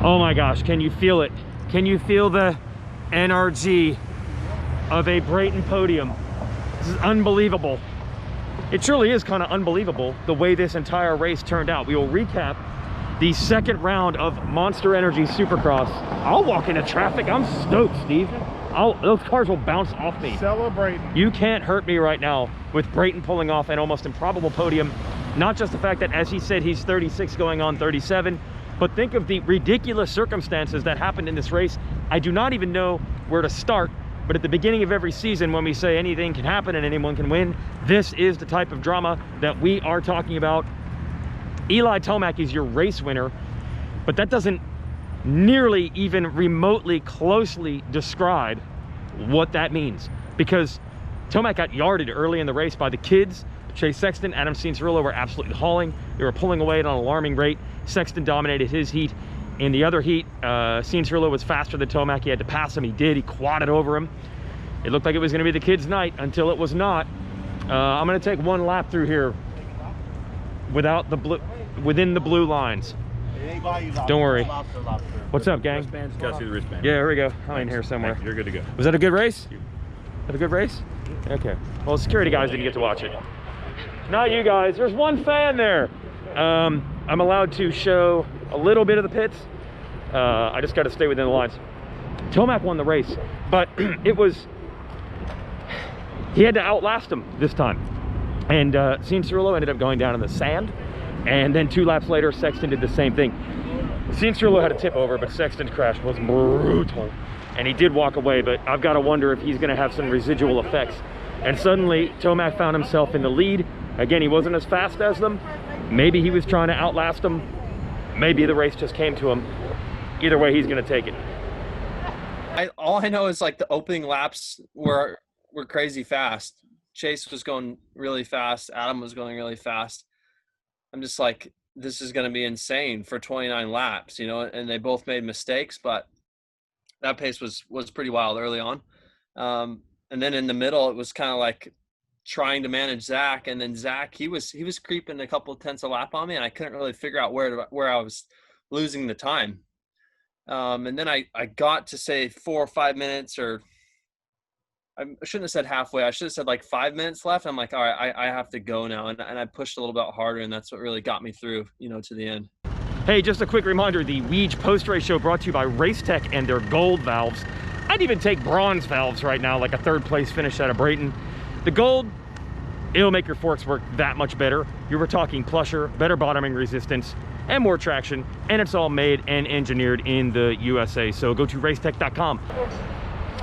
Oh my gosh, can you feel it? Can you feel the NRG of a Brayton podium? This is unbelievable. It truly is kind of unbelievable the way this entire race turned out. We will recap the second round of Monster Energy Supercross. I'll walk into traffic. I'm stoked, Steve. Those cars will bounce off me. Celebrating. You can't hurt me right now with Brayton pulling off an almost improbable podium. Not just the fact that, as he said, he's 36 going on 37, but think of the ridiculous circumstances that happened in this race. I do not even know where to start, but at the beginning of every season, when we say anything can happen and anyone can win, this is the type of drama that we are talking about. Eli Tomac is your race winner, but that doesn't nearly even remotely closely describe what that means, because Tomac got yarded early in the race by the kids. Chase Sexton, Adam Cianciarulo were absolutely hauling. They were pulling away at an alarming rate. Sexton dominated his heat. In the other heat, Cianciarulo was faster than Tomac. He had to pass him. He did. He quadded over him. It looked like it was going to be the kids' night until it was not. I'm going to take one lap through here without the blue, within the blue lines. Don't worry. What's up, gang? Gotta see the wristband. Yeah, here we go. I'm in here somewhere. You're good to go. Was that a good race? Have a good race? Okay. Well, security guys didn't get to watch it. Not you guys. There's one fan there. I'm allowed to show a little bit of the pits. I just got to stay within the lines. Tomac won the race, but he had to outlast him this time. And Cianciarulo ended up going down in the sand. And then 2 laps later, Sexton did the same thing. Cianciarulo had a tip over, but Sexton's crash was brutal. And he did walk away, but I've got to wonder if he's going to have some residual effects. And suddenly, Tomac found himself in the lead. Again, he wasn't as fast as them. Maybe he was trying to outlast them. Maybe the race just came to him. Either way, he's going to take it. All I know is like the opening laps were crazy fast. Chase was going really fast. Adam was going really fast. I'm just like, this is going to be insane for 29 laps, you know, and they both made mistakes, but that pace was pretty wild early on. And then in the middle, it was kind of like trying to manage Zach, and then Zach, he was creeping a couple of tenths a lap on me, and I couldn't really figure out where I was losing the time. And then I got to say 4 or 5 minutes, or I shouldn't have said halfway. I should have said like 5 minutes left. I'm like, all right, I have to go now. And I pushed a little bit harder, and that's what really got me through, you know, to the end. Hey, just a quick reminder, the Weege post-race show brought to you by Racetech and their gold valves. I'd even take bronze valves right now, like a 3rd place finish out of Brayton. The gold, it'll make your forks work that much better. You were talking plusher, better bottoming resistance, and more traction, and it's all made and engineered in the USA. So go to racetech.com.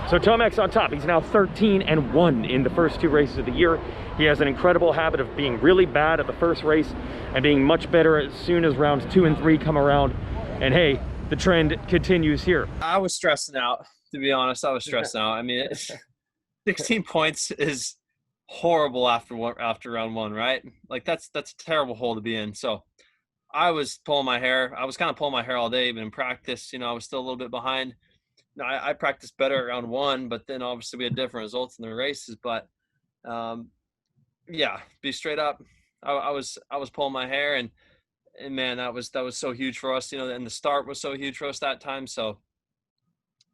So Tomac's on top. He's now 13-1 in the first 2 races of the year. He has an incredible habit of being really bad at the first race and being much better as soon as rounds 2 and 3 come around. And hey, the trend continues here. I was stressing out, to be honest. I was stressing out. I mean, 16 points is horrible after round 1, right? Like that's a terrible hole to be in. So I was pulling my hair. I was kind of pulling my hair all day, even in practice. You know, I was still a little bit behind. No, I practiced better at round 1, but then obviously we had different results in the races. But yeah, be straight up. I was pulling my hair, and man, that was so huge for us, you know, and the start was so huge for us that time. So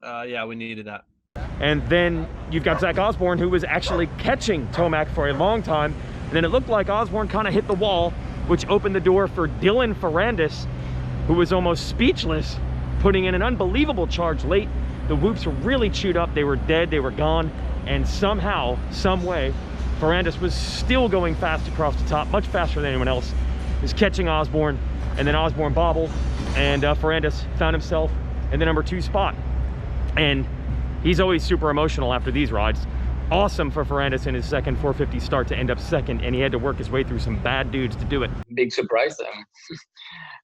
yeah, we needed that. And then you've got Zach Osborne, who was actually catching Tomac for a long time. And then it looked like Osborne kind of hit the wall, which opened the door for Dylan Ferrandis, who was almost speechless, putting in an unbelievable charge late. The whoops were really chewed up. They were dead. They were gone. And somehow, some way, Ferrandis was still going fast across the top, much faster than anyone else. He was catching Osborne, and then Osborne bobbled, and Ferrandis found himself in the number 2 spot. And he's always super emotional after these rides. Awesome for Ferrandis in his second 450 start to end up 2nd, and he had to work his way through some bad dudes to do it. Big surprise.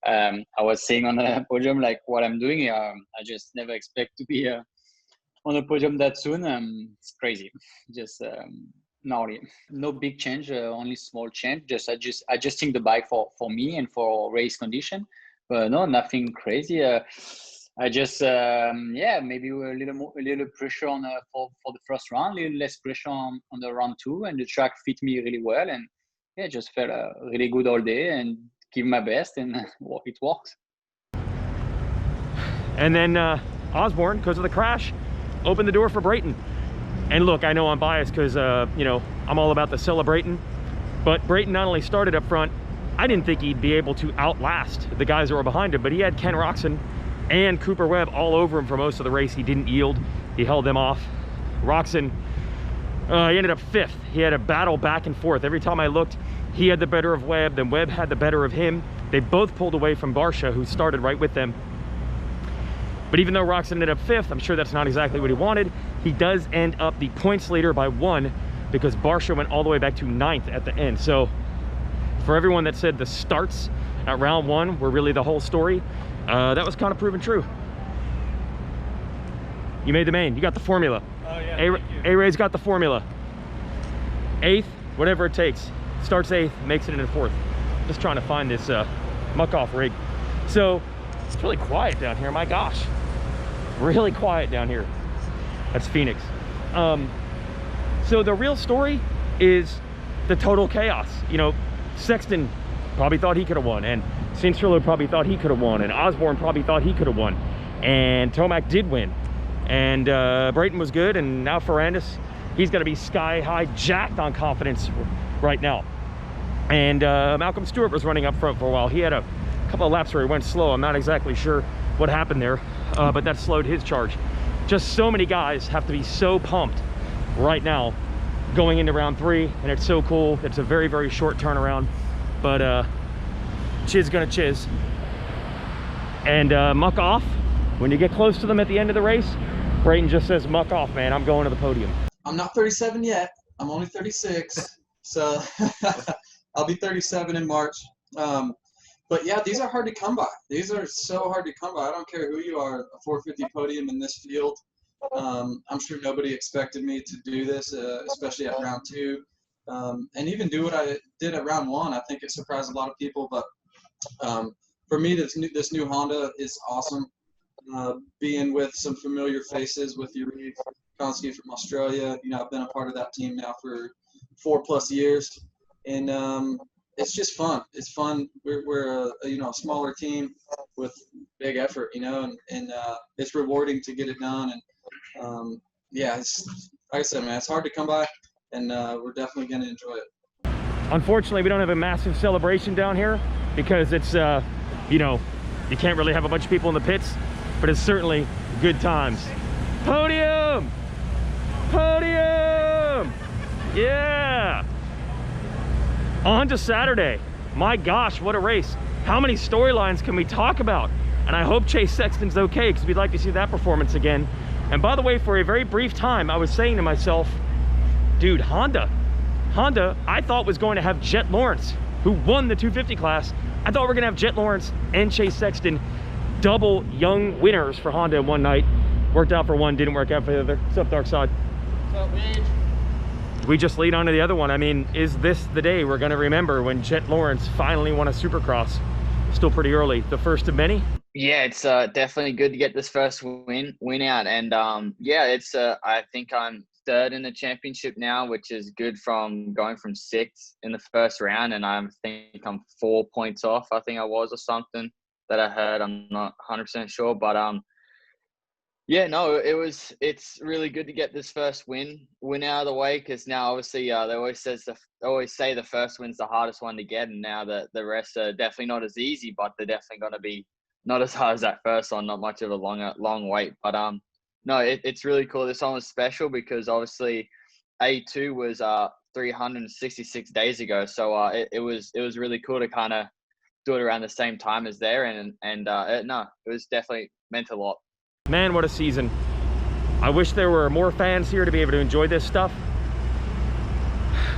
I was saying on the podium, like what I'm doing, I just never expect to be on the podium that soon. It's crazy. Just gnarly. No big change, only small change. Just adjusting the bike for me and for race condition. But no, nothing crazy. I just yeah, maybe a little pressure on for the first round, a little less pressure on the round 2, and the track fit me really well, and yeah, just felt really good all day and give my best, and it works. And then Osborne, because of the crash, opened the door for Brayton. And look, I know I'm biased because, you know, I'm all about the celebrating. But Brayton not only started up front, I didn't think he'd be able to outlast the guys that were behind him, but he had Ken Roczen and Cooper Webb all over him for most of the race. He didn't yield. He held them off. Roczen, he ended up 5th. He had a battle back and forth. Every time I looked, he had the better of Webb, then Webb had the better of him. They both pulled away from Barcia, who started right with them. But even though Roczen ended up 5th, I'm sure that's not exactly what he wanted. He does end up the points leader by 1 because Barcia went all the way back to 9th at the end. So for everyone that said the starts at round 1 were really the whole story, that was kind of proven true. You made the main. You got the formula. Oh, yeah. A-Ray's got the formula. 8th, whatever it takes. Starts 8th, makes it into 4th. Just trying to find this muck-off rig. So it's really quiet down here. My gosh. Really quiet down here. That's Phoenix. So the real story is the total chaos. You know, Sexton probably thought he could have won, and Cianciarulo probably thought he could have won, and Osborne probably thought he could have won, and Tomac did win, and Brayton was good, and now Ferrandis, he's going to be sky high jacked on confidence right now. And Malcolm Stewart was running up front for a while. He had a couple of laps where he went slow. I'm not exactly sure what happened there, but that slowed his charge. Just so many guys have to be so pumped right now going into round 3, and it's so cool. It's a very, very short turnaround, but chiz gonna chiz. And muck off. When you get close to them at the end of the race, Brayton just says, muck off, man, I'm going to the podium. I'm not 37 yet. I'm only 36. So I'll be 37 in March. But yeah, these are hard to come by. These are so hard to come by. I don't care who you are, a 450 podium in this field. I'm sure nobody expected me to do this, especially at round 2. And even do what I did at round 1. I think it surprised a lot of people. But for me, this new Honda is awesome. Being with some familiar faces with Yuri Konski from Australia. You know, I've been a part of that team now for 4+ years. And it's just fun. It's fun. We're a you know, a smaller team with big effort, you know, and it's rewarding to get it done. And yeah, it's, like I said, man, it's hard to come by, and we're definitely going to enjoy it. Unfortunately, we don't have a massive celebration down here because it's, you know, you can't really have a bunch of people in the pits, but it's certainly good times. Podium! Podium! Yeah! On to Saturday. My gosh, what a race. How many storylines can we talk about? And I hope Chase Sexton's okay, because we'd like to see that performance again. And by the way, for a very brief time, I was saying to myself, dude, Honda, I thought was going to have Jett Lawrence, who won the 250 class. I thought we were going to have Jett Lawrence and Chase Sexton, double young winners for Honda in one night. Worked out for one, didn't work out for the other. What's up, Dark Side? What's up, Weege? We just lead on to the other one. I mean, is this the day we're going to remember when Jett Lawrence finally won a Supercross? Still pretty early. The first of many? Yeah, it's definitely good to get this first win out. And yeah, it's I think I'm 3rd in the championship now, which is good from going from 6th in the first round. And I think I'm 4 points off, I think I was, or something that I heard. I'm not 100% sure. But yeah, no, it's really good to get this first win out of the way, because now obviously they always say the first win's the hardest one to get, and now the rest are definitely not as easy, but they're definitely going to be not as hard as that first one. Not much of a long wait, but no, it's really cool. This one was special because obviously A2 was 366 days ago, so it was really cool to kind of do it around the same time as there, and no, it was definitely meant a lot. Man, what a season. I wish there were more fans here to be able to enjoy this stuff.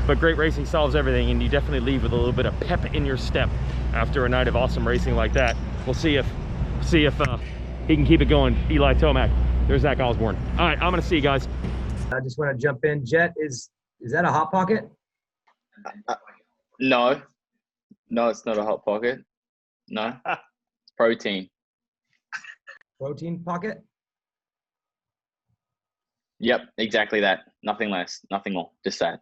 But great racing solves everything, and you definitely leave with a little bit of pep in your step after a night of awesome racing like that. We'll see if he can keep it going. Eli Tomac. There's Zach Osborne. All right, I'm going to see you guys. I just want to jump in. Jett, is that a Hot Pocket? No, it's not a Hot Pocket. No, it's protein. Protein pocket? Yep, exactly that. Nothing less, nothing more, just that.